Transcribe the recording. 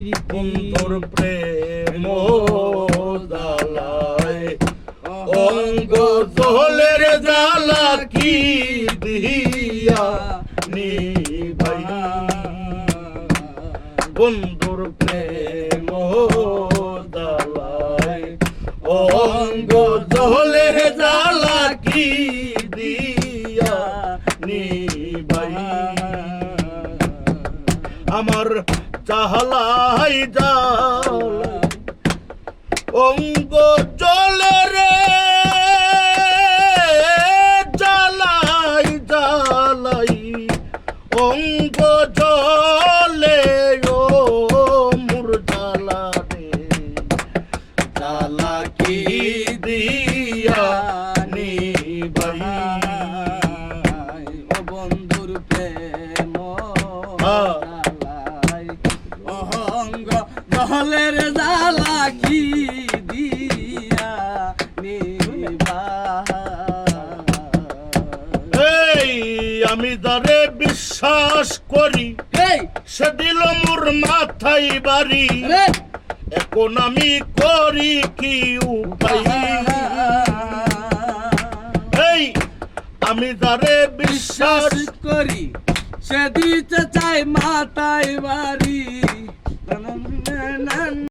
বন্ধুর প্রেম জ্বালায় অঙ্গ জলের জ্বালা কি দিয়া নিভাই বন্ধুর প্রেম জ্বালায় অঙ্গ জলের জ্বালা কি দিয়া নিভাই আমার চাহলাই জালাই অঙ্গ জলে রে জ্বালাই জ্বালাই অঙ্গ জলে ও মোর জ্বালা রে জ্বালা কি দিয়া নিভাই ও বন্ধুর প্রেম জলের জ্বালা কি দিয়া এই আমি যারে বিশ্বাস করি সে দিল মোর মাথায় বাড়ি এখন আমি করি কি উপায় এই আমি যারে বিশ্বাস করি সে দিতে চাই মাথায় বাড়ি